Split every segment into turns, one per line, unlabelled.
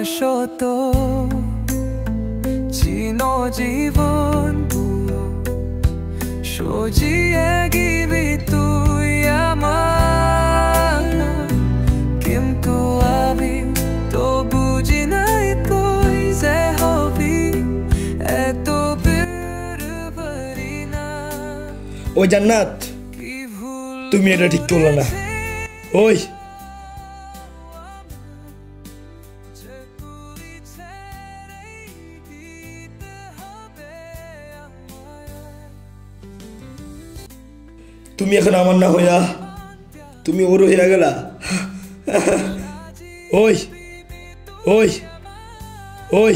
আসত চিন জীবন সজিয়ে গিবি তুই আমার, কিন্তু আমি তো বুঝি নাই তুই যে হবি এত বেরবারি না।
ওই জান্নাত, তুমি এটা ঠিক করলে না। ওই তুমি এখন আমার না হইয়া তুমি ওর হইয়া গেলা। ওই ওই ওই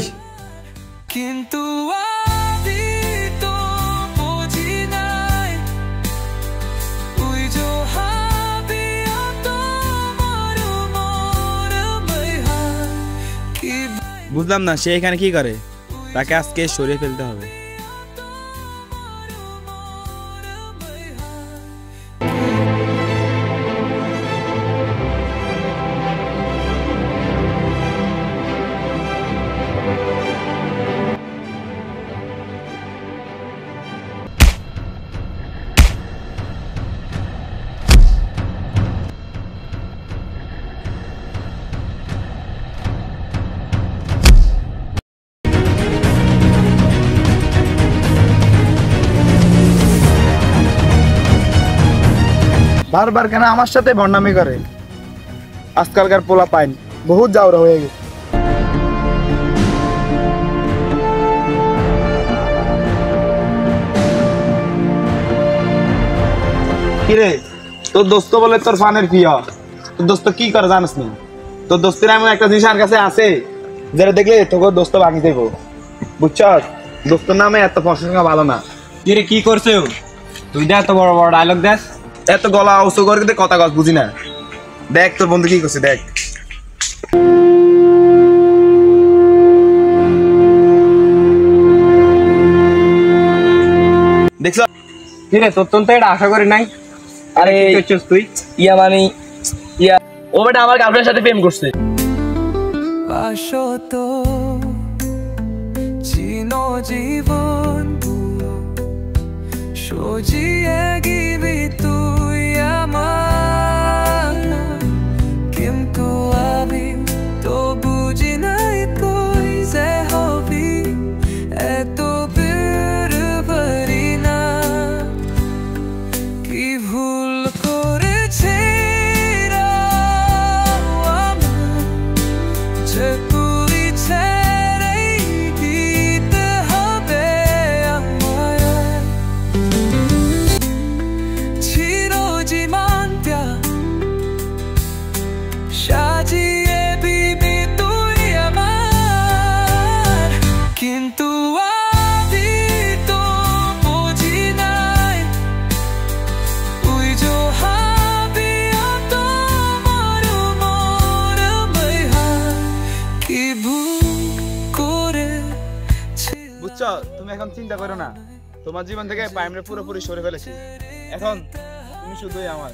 কিন্তু আমি তো বুঝি নাই তুই যে হবি তোমার মোর বেহাল।
বুঝলাম না সে এখানে কি করে, তাকে আজকে সরিয়ে ফেলতে হবে।
বারবার কেন আমার সাথে ভণ্ডামি করে? আজকালকার পোলা পাইন বহুত জাউরা হয়ে গেছে। কিরে, তোর দোস্ত বলে তোর ফানের প্রিয়, তোর দোস্ত কি করে জানিস নি? তোর দোস্তের এমন একটা জিনিস আমার কাছে আছে যেটা দেখলে তোকে দোস্ত ভাঙি দেব, বুঝছস? দোস্তর নামে এত প্রশংসা ভালো না।
কিরে কি করছে তুই? দেখ এত বড় বড় ডায়লগ দেখ,
এত গলা উঁচু করে কথা কথা বুঝি না। দেখ তোর বন্ধু কি করছে, দেখ। দেখছ
কিরে তোর তো এটা আশা করি নাই। আরে তুই ইয়া মানে ইয়া ও বেটা আমার গার্লফ্রেন্ডের সাথে প্রেম করছে।
আসত চিন জীবন সজিয়ে গিবি তুই আমার, কিন্তু আমি তো বুঝি নাই তুই যে হবি এত বেরবারি না। কি ভুল করেছে যে তুই ছেড়ে দিতে হবে আমায়। চিরজীবনটা সাজিয়ে দিবি তুই আমার, কিন্তু আমি তো বুঝি নাই তুই যে হবি তোমার মোর বেহাল। কি ভুল করেছি।
বুঝছো? তুমি এখন চিন্তা করো না, তোমার জীবন থেকে প্রাইমরে পুরোপুরি সরে ফেলেছি। এখন তুমি শুধুই আমার।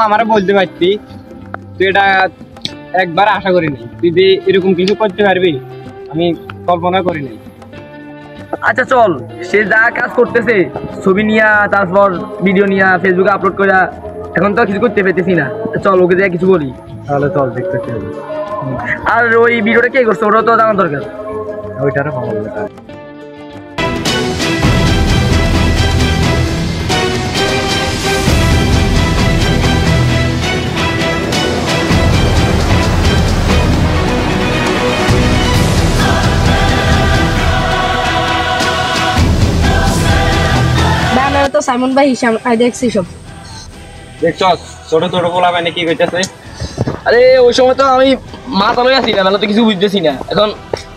আমারে বলতে পারতি, তুই এটা একবার আশা করি নাই তুই যে এরকম কিছু করতে পারবি, আমি কল্পনা করি নাই।
আচ্ছা চল, সে যা কাজ করতেছে ছবি নিয়া তারপর ভিডিও নিয়া ফেসবুকে আপলোড করে, এখন তো কিছু করতে পেতেছি না। চল ওকে দিয়ে কিছু বলি।
তাহলে চল দেখতে হবে।
আর ওই ভিডিওটা কে করছে ওটা তো জানার দরকার।
ওইটারও খবর দরকার।
তো সাইমন ভাই হিসাব দেখছি সব।
দেখছস ছোট ছোট পোলা মানে কি কইতাছে?
আরে ওই সময় তো আমি মাথা লই আছি না, মানে তো কিছু বুঝতেছি না। এখন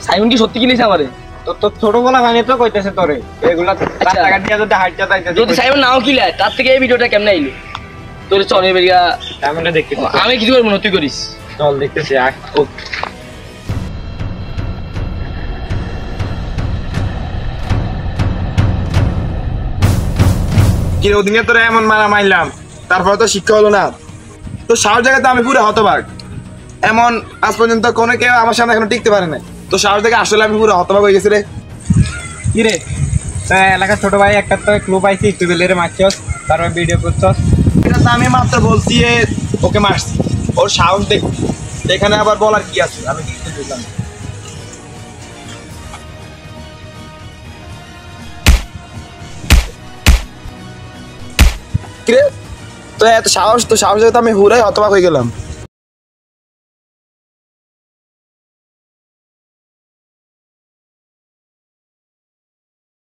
সাইমন কি সত্যি কি লিছে আমারে?
তো ছোট পোলা মানে তো কইতাছে তোরে এগুলা টাকা দিয়া যদি হাইটা যাইতে,
যদি সাইমন নাও কিলা তার থেকে এই ভিডিওটা কেমনে আইলো? তোর চল এবারে
সাইমনটা দেখতে
আমি কিছু করব না, তুই করিস।
চল দেখতেছি।
কি রে ওদিকে তোরা এমন মারা মারলাম, তারপরে তো শিক্ষা হলো না। তো সাহস জায়গায় তো আমি পুরো হতবাক। এমন আজ পর্যন্ত কোনো কেউ আমার সামনে এখনো টিকতে পারে না। তো সাহস দেখে আসলে আমি পুরো হতবাক হয়ে গেছি রে।
কি রে এলাকার ছোট ভাই একটা তো ক্লু পাইছি, তুই বেলেরে মারছস, তারপর ভিডিও করছস।
এটা তো আমি মাত্র বলছি ওকে মারছি, ওর সাহস দেখ। এখানে আবার বলার কি আছে, আমি কিছু বুঝলাম না। কিরে তো এত সাহস, তো সাহস দেখে তো আমি হুরাই হতবাক হয়ে গেলাম।